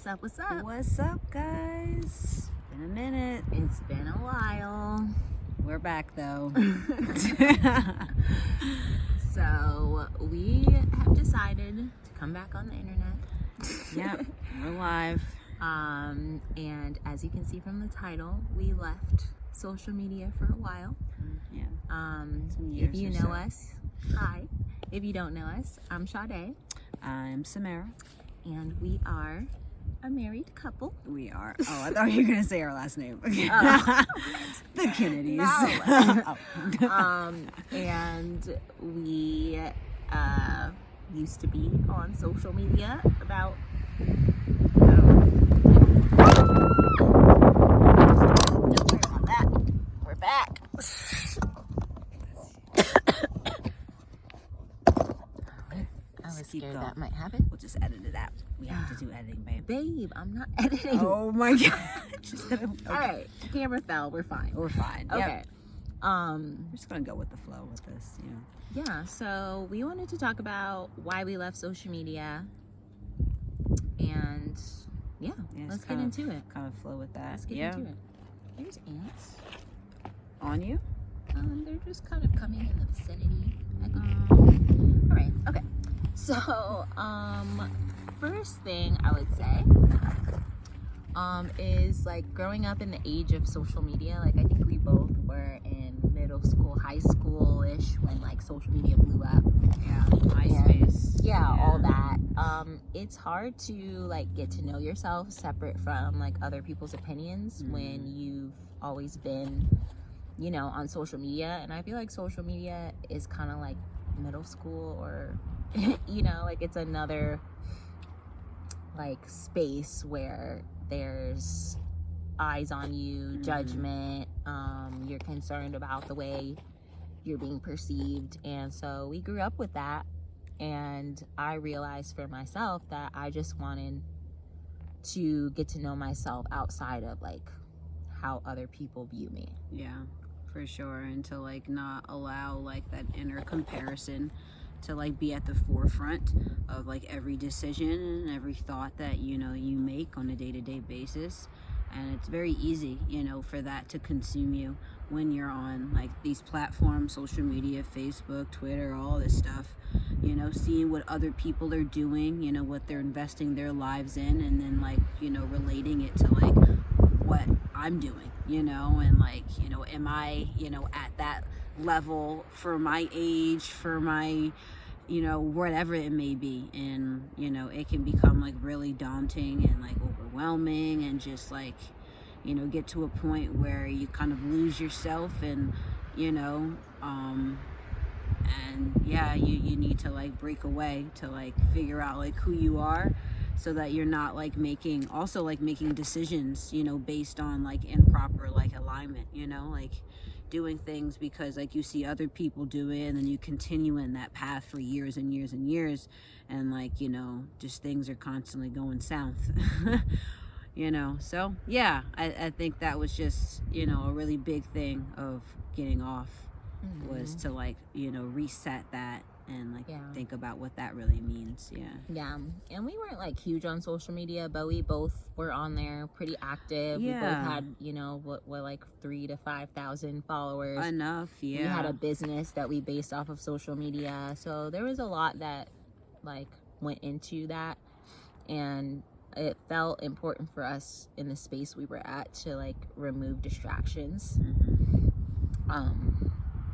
up? What's up? What's up, guys? Been a minute. It's been a while. We're back, though. So we have decided to come back on the internet. Yep, we're live. And as you can see from the title, we left social media for a while. Yeah. If you know us, hi. If you don't know us, I'm Sade. I'm Samara. And we are a married couple. We are. Oh, I thought you were going to say our last name. The Kennedys. No. And we used to be on social media about... Don't worry about that. We're back. I was scared that might happen. We'll just edit it out. We have to do editing, babe. Babe, I'm not editing. Oh my god. Okay. All right, camera fell. We're fine. We're fine. Okay. Yep. We're just gonna go with the flow with this, you know. Yeah. So we wanted to talk about why we left social media, and let's get into it. Kind of flow with that. Let's get into it. There's ants on you. They're just kind of coming in the vicinity. I think. All right. Okay. So, first thing I would say, is like growing up in the age of social media. Like I think we both were in middle school, high school-ish when like social media blew up. Yeah, MySpace. Yeah, all that. It's hard to like get to know yourself separate from like other people's opinions when you've always been, you know, on social media. And I feel like social media is kind of like middle school, or you know, like it's another like space where there's eyes on you, judgment, you're concerned about the way you're being perceived. And so we grew up with that, and I realized for myself that I just wanted to get to know myself outside of like how other people view me. Yeah, for sure. And to like not allow like that inner comparison to like be at the forefront of like every decision and every thought that, you know, you make on a day-to-day basis. And it's very easy, you know, for that to consume you when you're on like these platforms, social media, Facebook, Twitter, all this stuff, you know, seeing what other people are doing, you know, what they're investing their lives in, and then like, you know, relating it to like what I'm doing, you know, and like, you know, am I, you know, at that level for my age, for my, you know, whatever it may be. And, you know, it can become like really daunting and like overwhelming, and just like, you know, get to a point where you kind of lose yourself, and, you know, and yeah, you need to like break away to like figure out like who you are, so that you're not like making decisions, you know, based on like improper like alignment, you know, like doing things because like you see other people do it, and then you continue in that path for years and years and years, and like, you know, just things are constantly going south. You know, so yeah, I think that was just, you know, a really big thing of getting off, was to like, you know, reset that and like think about what that really means. Yeah, and we weren't like huge on social media, but we both were on there pretty active. We both had, you know, what like 3,000 to 5,000 followers. Enough. Yeah, we had a business that we based off of social media, so there was a lot that like went into that, and it felt important for us in the space we were at to like remove distractions.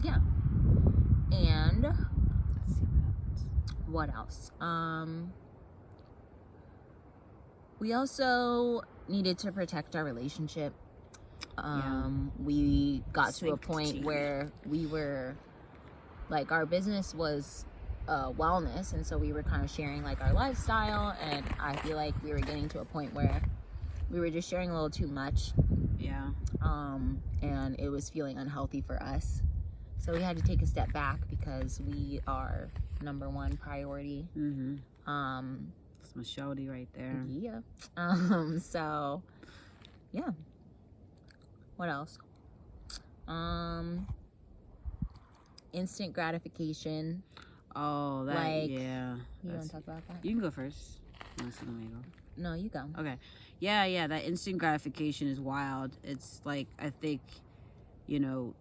Yeah. And what else? We also needed to protect our relationship. We got to a point where we were like, our business was wellness, and so we were kind of sharing like our lifestyle, and I feel like we were getting to a point where we were just sharing a little too much. And it was feeling unhealthy for us, so we had to take a step back because we are number one priority. That's my shorty right there. Yeah. So yeah, what else? Instant gratification. Oh, that, like, yeah. You want to talk about that? You can go first. Listen, let me go. No, you go. Okay. Yeah, that instant gratification is wild. It's like, I think, you know,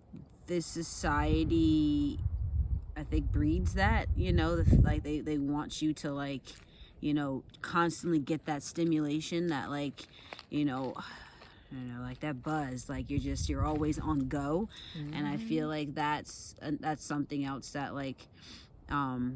this society, I think, breeds that, you know, like they want you to, like, you know, constantly get that stimulation, that, like, you know, like that buzz, like you're always on go. And I feel like that's something else that, like,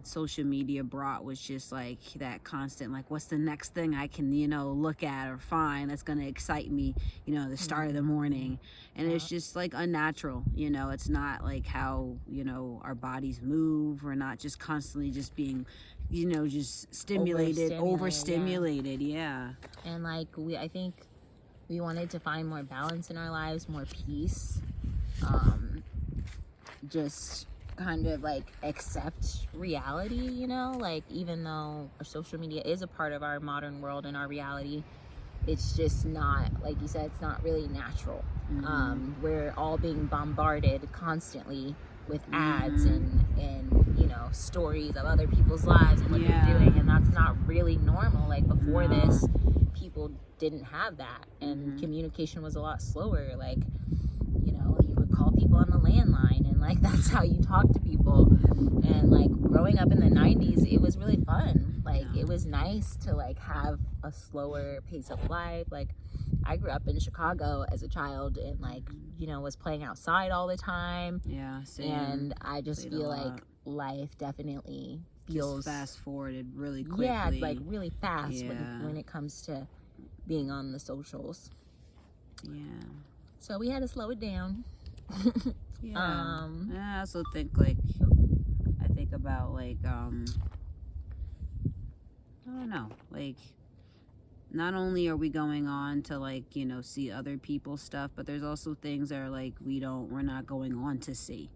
social media brought, was just like that constant, like, what's the next thing I can, you know, look at or find that's going to excite me, you know, the start of the morning. And it's just like unnatural, you know. It's not like how, you know, our bodies move. We're not just constantly just being, you know, just overstimulated. Yeah. And like, I think we wanted to find more balance in our lives, more peace, just kind of like accept reality, you know, like, even though our social media is a part of our modern world and our reality, it's just not, like you said, it's not really natural. We're all being bombarded constantly with ads and you know, stories of other people's lives and what they're doing, and that's not really normal. Like, before this, people didn't have that, and communication was a lot slower. Like, you know, you would call people on the landline, and like, that's how you talk to people. And like, growing up in the 90s, it was really fun. Like, it was nice to like have a slower pace of life. Like, I grew up in Chicago as a child, and like, you know, was playing outside all the time. Yeah, same. And I just feel like life definitely feels just fast forwarded really quickly. Yeah, like really fast when it comes to being on the socials. Yeah. So we had to slow it down. And I also think, like, I think about, like, I don't know, like, not only are we going on to, like, you know, see other people's stuff, but there's also things that are like, we're not going on to see,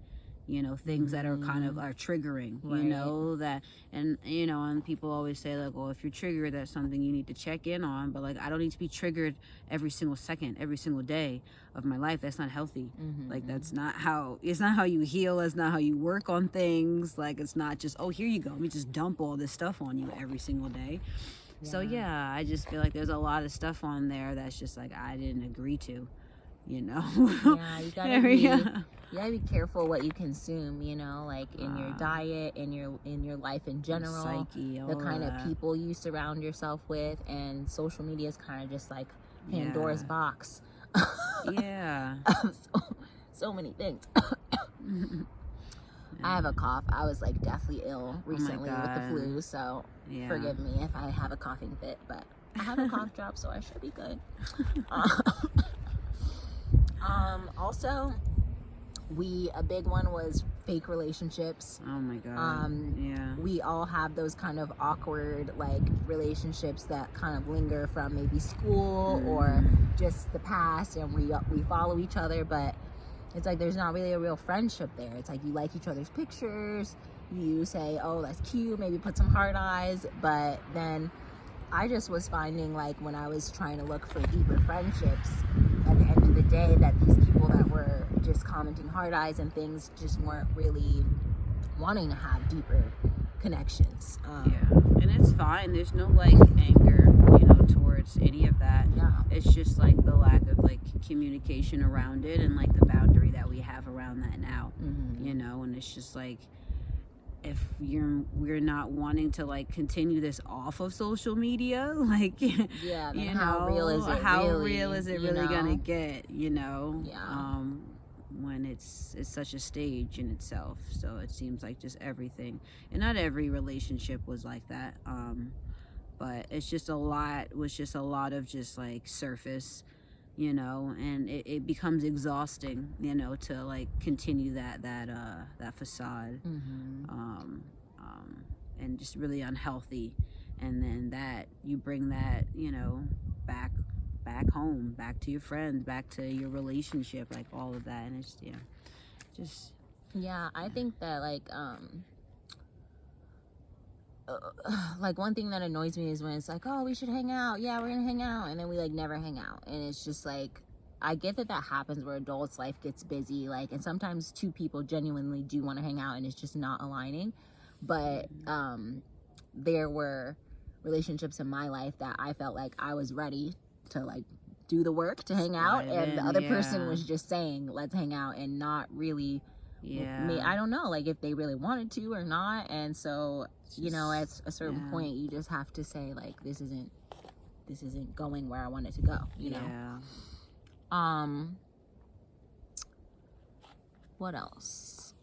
you know, things that are kind of are triggering, you know, that, and, you know, and people always say, like, well, if you're triggered, that's something you need to check in on. But like, I don't need to be triggered every single second, every single day of my life. That's not healthy. Like, that's not how, it's not how you heal. It's not how you work on things. Like, it's not just, oh, here you go, let me just dump all this stuff on you every single day. So yeah, I just feel like there's a lot of stuff on there that's just like, I didn't agree to, you know. Yeah, you gotta be careful what you consume, you know, like in your diet, in your life in general, psyche, the kind of people you surround yourself with. And social media is kind of just like Pandora's box. So many things. I have a cough. I was like deathly ill recently with the flu, so forgive me if I have a coughing fit, but I have a cough drop, so I should be good. Also, a big one was fake relationships. Oh my god. We all have those kind of awkward like relationships that kind of linger from maybe school or just the past, and we follow each other, but it's like there's not really a real friendship there. It's like you like each other's pictures, you say, oh, that's cute, maybe put some heart eyes, but then I just was finding, like, when I was trying to look for deeper friendships, at the end of the day, that these people that were just commenting heart eyes and things just weren't really wanting to have deeper connections. And it's fine. There's no like anger, you know, towards any of that. It's just like the lack of like communication around it, and like the boundary that we have around that now. You know, and it's just like, if we're not wanting to like continue this off of social media, like, then you how know, real is it how really, real is it really gonna get, you know? When it's such a stage in itself. So it seems like just everything, and not every relationship was like that, but it's just a lot of just like surface, you know, and it becomes exhausting, you know, to like continue that facade, and just really unhealthy. And then that you bring that, you know, back home, back to your friends, back to your relationship, like all of that. And it's I think that like one thing that annoys me is when it's like, oh, we should hang out, we're gonna hang out, and then we like never hang out. And it's just like, I get that happens where adults' life gets busy, like, and sometimes two people genuinely do want to hang out and it's just not aligning. But there were relationships in my life that I felt like I was ready to like do the work to hang out, Dive and the in, other yeah. person was just saying let's hang out and not really I don't know like if they really wanted to or not. And so you know, at a certain point you just have to say like this isn't going where I want it to go, you know. What else?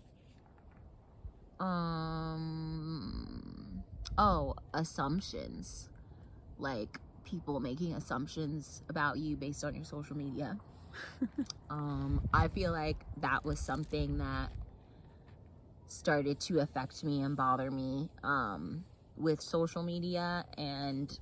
Oh, assumptions. Like people making assumptions about you based on your social media. I feel like that was something that started to affect me and bother me with social media. And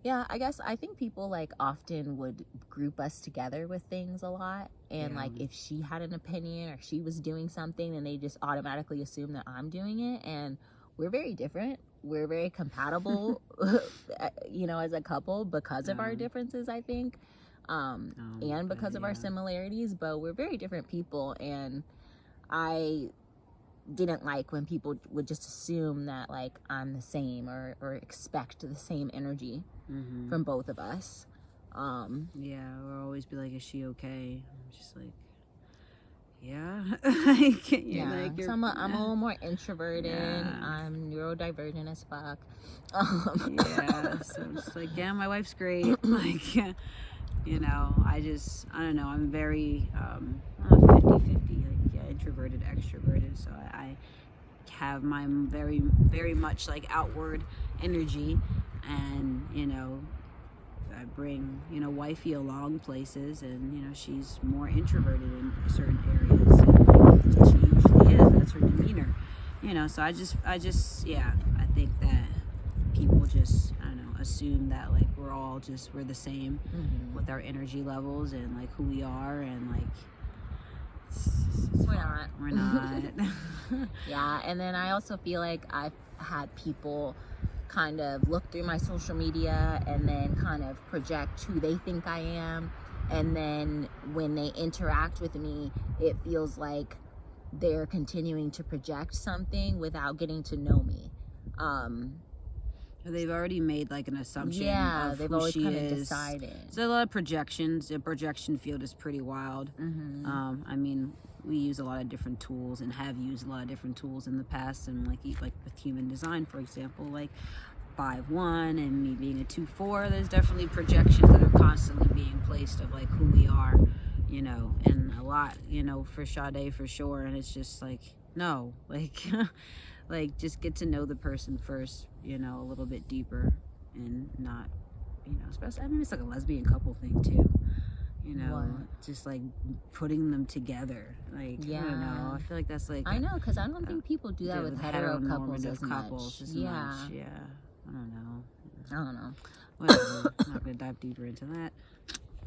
yeah, I think people like often would group us together with things a lot, and like if she had an opinion or she was doing something, then they just automatically assume that I'm doing it. And we're very different, we're very compatible you know, as a couple because of our differences, I think, and because of our similarities, but we're very different people. And I didn't like when people would just assume that like I'm the same or expect the same energy from both of us. Or always be like, is she okay? I'm just like, like, like, so I'm a little more introverted. I'm neurodivergent as fuck. So I'm just like, my wife's great. Like, you know, I don't know, I'm very 50-50, like introverted, extroverted. So I have my very, very much like outward energy, and you know, I bring, you know, wifey along places, and you know, she's more introverted in certain areas, and like, she usually is. That's her demeanor, you know. So I think that people just, I don't know, assume that like we're the same with our energy levels and like who we are, and like we're not. Yeah. And then I also feel like I've had people kind of look through my social media and then kind of project who they think I am, and then when they interact with me, it feels like they're continuing to project something without getting to know me. They've already made like an assumption of they've who always she kind of is. decided. So a lot of projections. The projection field is pretty wild. I mean, we use a lot of different tools and have used a lot of different tools in the past, and like with human design, for example, like 5-1 and me being a 2-4, there's definitely projections that are constantly being placed of like who we are, you know, and a lot, you know, for Sade for sure. And it's just like, no, like like just get to know the person first, you know, a little bit deeper, and not, you know, especially, I mean, it's like a lesbian couple thing too, you know, just like putting them together, like, I don't know, I feel like that's like, I know, because I don't think people do that with hetero couples as much. Much. I don't know. Whatever. I'm not gonna dive deeper into that.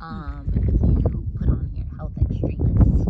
You put on here health extremists.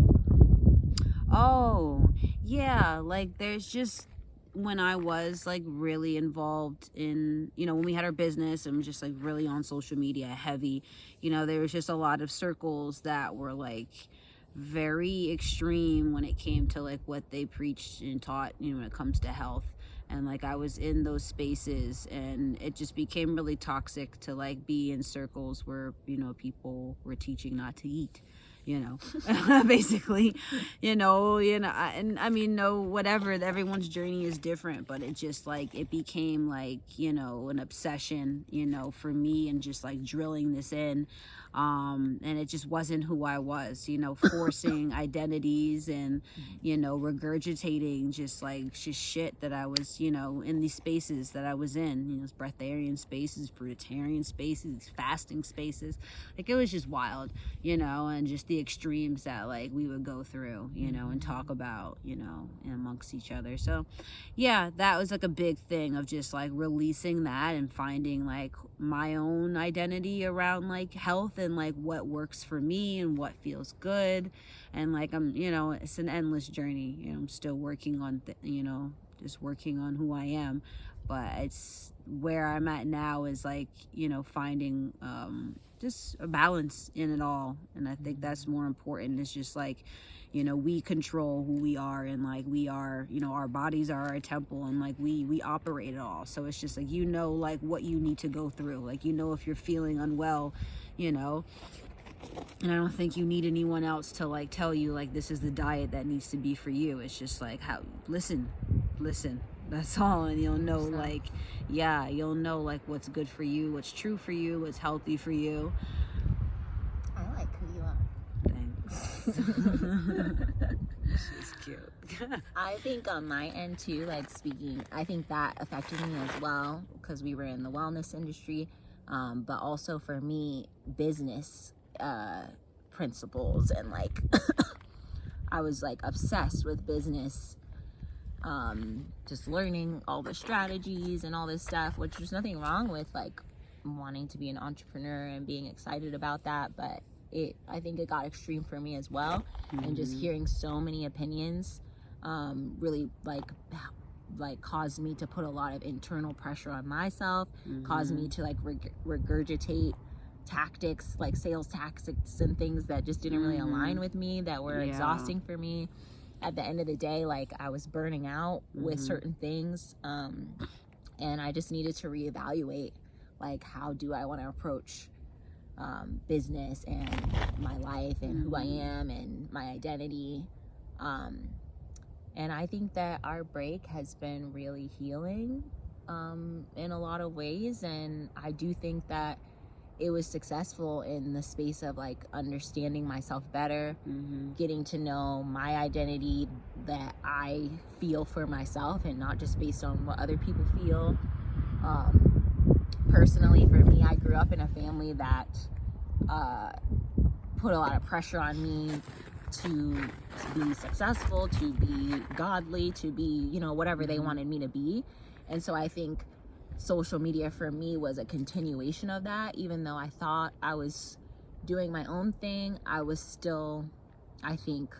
Oh yeah, like there's just, when I was like really involved in, you know, when we had our business and just like really on social media heavy, you know, there was just a lot of circles that were like very extreme when it came to like what they preached and taught, you know, when it comes to health. And like I was in those spaces, and it just became really toxic to like be in circles where, you know, people were teaching not to eat, you know, basically, you know, and I mean, no, whatever, everyone's journey is different, but it just like, it became like, you know, an obsession, you know, for me, and just like drilling this in, and it just wasn't who I was, you know, forcing identities and, you know, regurgitating just shit that I was, you know, in these spaces that I was in, you know, breatharian spaces, fruitarian spaces, fasting spaces, like it was just wild, you know, and just the extremes that like we would go through, you know, and talk about, you know, amongst each other. So yeah, that was like a big thing of just like releasing that and finding like my own identity around like health and like what works for me and what feels good. And like, I'm, you know, it's an endless journey, you know, I'm still working on you know, just working on who I am, but it's where I'm at now is like, you know, finding just a balance in it all. And I think that's more important. It's just like, you know, we control who we are, and like we are, you know, our bodies are our temple, and like we operate it all. So it's just like, you know, like what you need to go through, like, you know, if you're feeling unwell, you know. And I don't think you need anyone else to like tell you like this is the diet that needs to be for you. It's just like, how listen, that's all. And you'll know, like, yeah, you'll know like what's good for you, what's true for you, what's healthy for you. I like who you are. She's cute. I think on my end too, like speaking, I think that affected me as well because we were in the wellness industry, but also for me, business principles, and like I was like obsessed with business, just learning all the strategies and all this stuff, which there's nothing wrong with like wanting to be an entrepreneur and being excited about that, but I think it got extreme for me as well. And just hearing so many opinions really like caused me to put a lot of internal pressure on myself, caused me to like regurgitate tactics, like sales tactics and things that just didn't really align with me, that were exhausting for me. At the end of the day, like I was burning out with certain things, and I just needed to reevaluate, like, how do I want to approach business and my life and who I am and my identity. And I think that our break has been really healing in a lot of ways, and I do think that it was successful in the space of like understanding myself better, getting to know my identity that I feel for myself and not just based on what other people feel. Personally, for me, I grew up in a family that put a lot of pressure on me to be successful, to be godly, to be, you know, whatever they wanted me to be. And so I think social media for me was a continuation of that. Even though I thought I was doing my own thing, I was still, I think,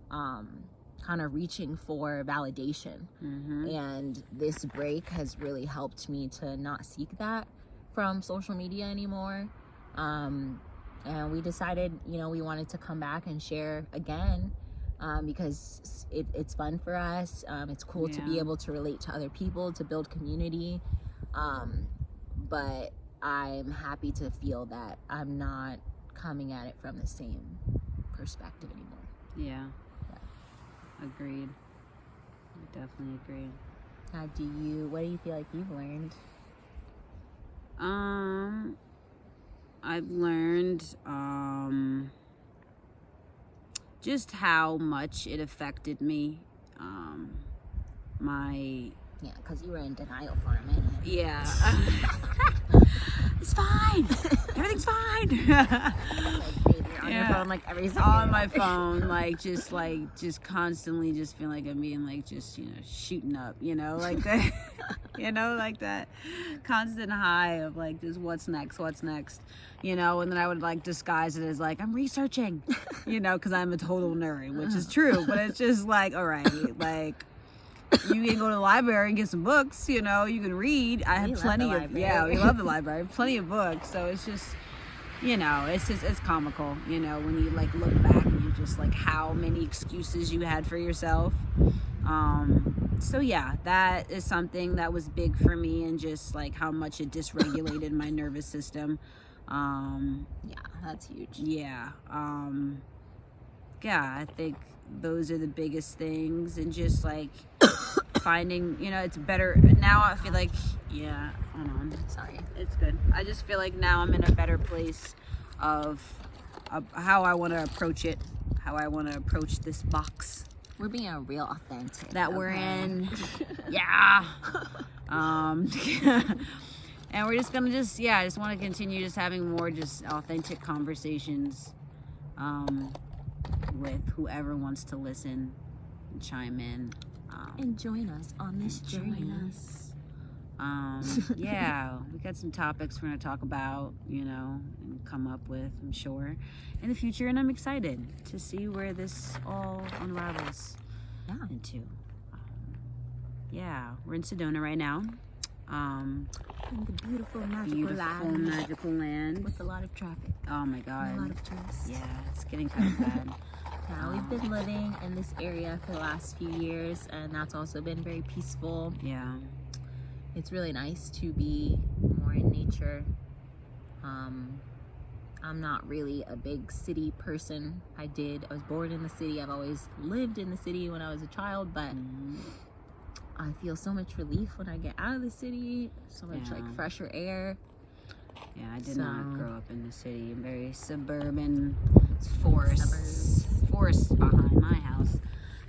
kind of reaching for validation. And this break has really helped me to not seek that from social media anymore. And we decided, you know, we wanted to come back and share again, because it's fun for us. It's cool to be able to relate to other people, to build community. But I'm happy to feel that I'm not coming at it from the same perspective anymore. Yeah. Agreed. I definitely agreed. What do you feel like you've learned? I've learned just how much it affected me. Yeah, because you were in denial for a minute. Yeah. It's fine. Everything's fine. On your phone, like every second. On my phone, just constantly just feeling like I'm being like just, you know, shooting up, you know, like that, you know, like that constant high of like just what's next, you know. And then I would like disguise it as like I'm researching, you know, because I'm a total nerd, which is true, but it's just like, all right, like, you can go to the library and get some books, you know, you can read. I have plenty of, we love the library, plenty of books. So it's just, you know, it's comical, you know, when you like look back and you're just like how many excuses you had for yourself. So yeah, that is something that was big for me, and just like how much it dysregulated my nervous system. Yeah, that's huge. Yeah. Yeah, I think those are the biggest things, and just like finding, you know, it's better now. I feel like, yeah, hold on, Sorry. it's good. I just feel like now I'm in a better place of how I want to approach it, how I want to approach this box We're being real authentic. that we're in. Yeah. And we're just gonna I just want to continue just having more just authentic conversations with whoever wants to listen and chime in. And join us on this journey. Yeah, we got some topics we're going to talk about, you know, and come up with, I'm sure, in the future. And I'm excited to see where this all unravels into. Yeah, we're in Sedona right now. In the beautiful beautiful magical land with a lot of traffic. Oh my And god. a lot of tourists. Yeah, it's getting kind of bad. Now we've been living in this area for the last few years, and that's also been very peaceful. Yeah. It's really nice to be more in nature. I'm not really a big city person. I was born in the city. I've always lived in the city when I was a child, but I feel so much relief when I get out of the city. So much like fresher air. Yeah, I did not grow up in the city. I'm very suburban. Forests behind my house.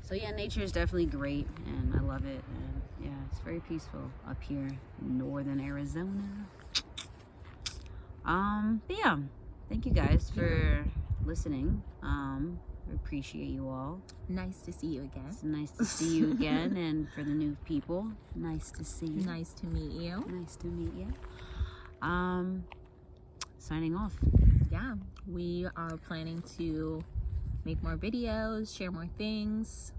So yeah, nature is definitely great, and I love it. And yeah, it's very peaceful up here in northern Arizona. But yeah, thank you guys for listening. We appreciate you all. Nice to see you again. It's nice to see you again, and for the new people, nice to see you. Nice to meet you. Nice to meet you. Signing off. Yeah, we are planning to make more videos, share more things,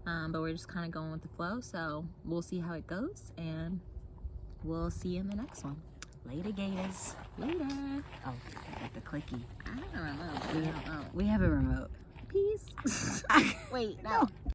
but we're just kind of going with the flow, so we'll see how it goes, and we'll see you in the next one. Later, Gators. Later. Oh, I got the clicky. I don't know. We have a remote. Peace. Wait, no.